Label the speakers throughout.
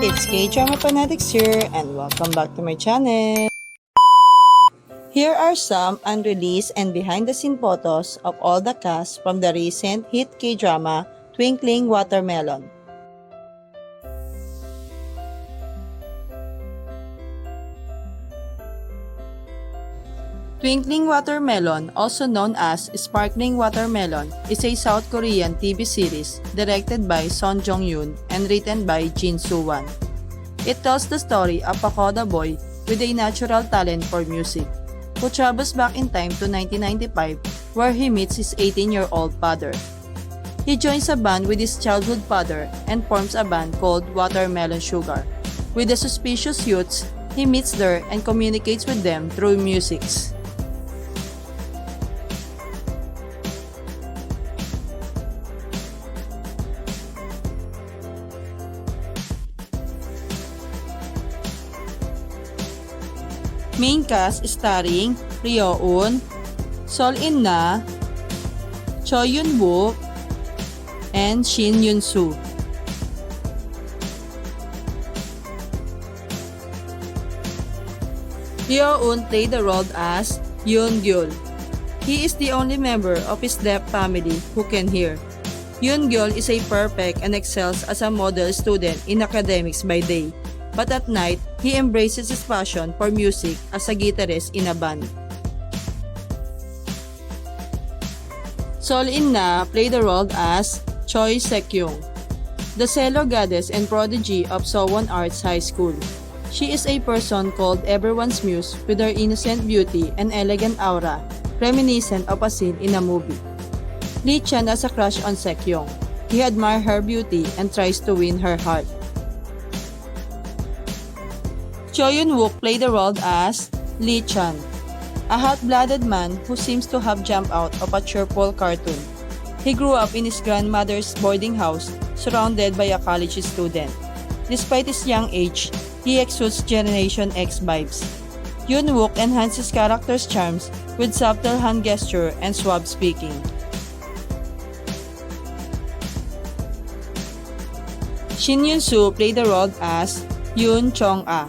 Speaker 1: It's K-Drama Fanatics here and welcome back to my channel. Here are some unreleased and behind-the-scene photos of all the cast from the recent hit K-drama Twinkling Watermelon. Twinkling Watermelon, also known as Sparkling Watermelon, is a South Korean TV series directed by Son Jong-yoon and written by Jin Soo-won. It tells the story of a Koda boy with a natural talent for music, who travels back in time to 1995 where he meets his 18-year-old father. He joins a band with his childhood father and forms a band called Watermelon Sugar. With the suspicious youths, he meets there and communicates with them through music. Main cast starring Ryo Eun, Sol In-na, Choi Yun-wook, and Shin Yun-soo. Ryo Eun played the role as Yoon-gyul. He is the only member of his deaf family who can hear. Yoon-gyul is a perfect and excels as a model student in academics by day, but at night, he embraces his passion for music as a guitarist in a band. Sol In-na played the role as Choi Sek-young, the cello goddess and prodigy of Sowon Arts High School. She is a person called everyone's muse with her innocent beauty and elegant aura, reminiscent of a scene in a movie. Lee Chan has a crush on Sek-young. He admires her beauty and tries to win her heart. Choi Yun-wook played the role as Lee Chan, a hot-blooded man who seems to have jumped out of a cheerful cartoon. He grew up in his grandmother's boarding house, surrounded by a college student. Despite his young age, he exudes Generation X vibes. Yun-wook enhances his character's charms with subtle hand gesture and suave speaking. Shin Yun-soo played the role as Yoon Chong-ah,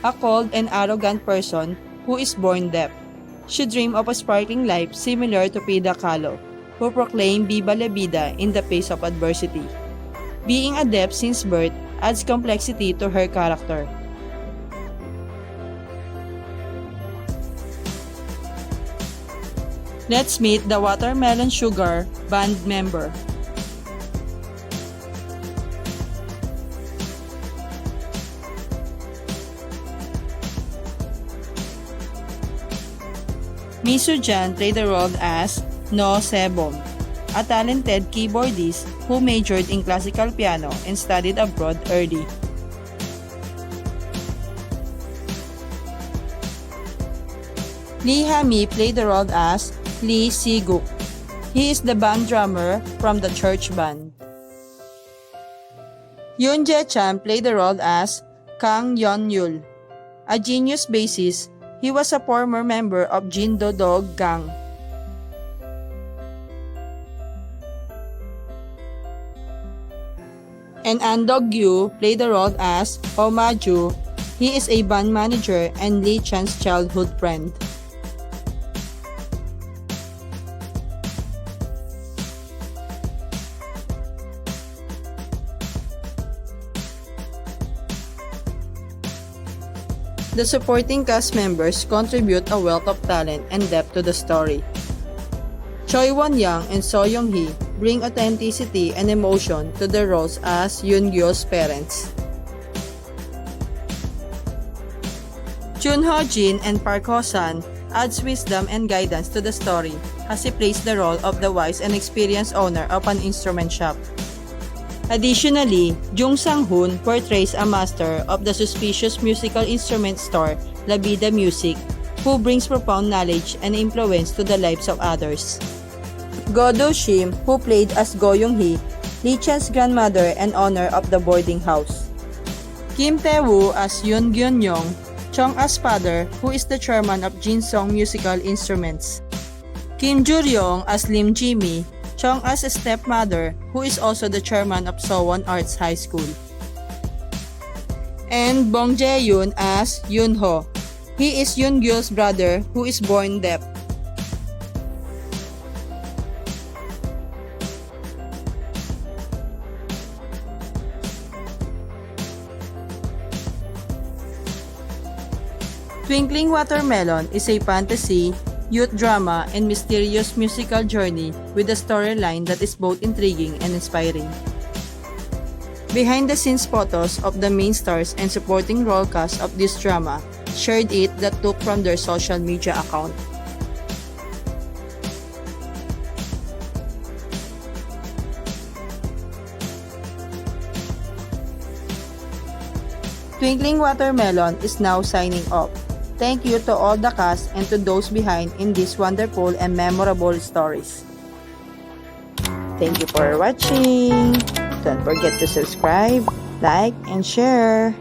Speaker 1: a cold and arrogant person who is born deaf. She dreams of a sparkling life similar to Frida Kahlo, who proclaimed Viva la vida in the face of adversity. Being a deaf since birth adds complexity to her character. Let's meet the Watermelon Sugar band member. Mi Soo-jan played the role as No Se-bom, a talented keyboardist who majored in classical piano and studied abroad early. Lee Ha-mi played the role as Lee Si-guk. He is the band drummer from the church band. Yoon Jae-chan played the role as Kang Yeon-yul, a genius bassist. He was a former member of Jin Do-dog gang. And An Dog-gyu played the role as Oh Ma-ju. He is a band manager and Lee Chan's childhood friend. The supporting cast members contribute a wealth of talent and depth to the story. Choi Won-young and So Young-hee bring authenticity and emotion to their roles as Yoon-gyul's parents. Chun Ho-jin and Park Ho-san adds wisdom and guidance to the story as he plays the role of the wise and experienced owner of an instrument shop. Additionally, Jung Sang-hoon portrays a master of the suspicious musical instrument store La Vida Music, who brings profound knowledge and influence to the lives of others. Go Do-shim, who played as Go Young-hee, Lee Chan's grandmother and owner of the boarding house. Kim Tae-woo as Yoon Gyun-yong, Chong-ah's father, who is the chairman of Jin Song Musical Instruments. Kim Joo-ryong as Lim Ji-mi, Chong as a stepmother, who is also the chairman of Sowon Arts High School. And Bong Jae-yoon as Yoon-ho. He is Yoon-gul's brother who is born deaf. Twinkling Watermelon is a fantasy, youth drama, and mysterious musical journey with a storyline that is both intriguing and inspiring. Behind-the-scenes photos of the main stars and supporting role cast of this drama shared it that took from their social media account. Twinkling Watermelon is now signing off. Thank you to all the cast and to those behind in these wonderful and memorable stories. Thank you for watching. Don't forget to subscribe, like, and share.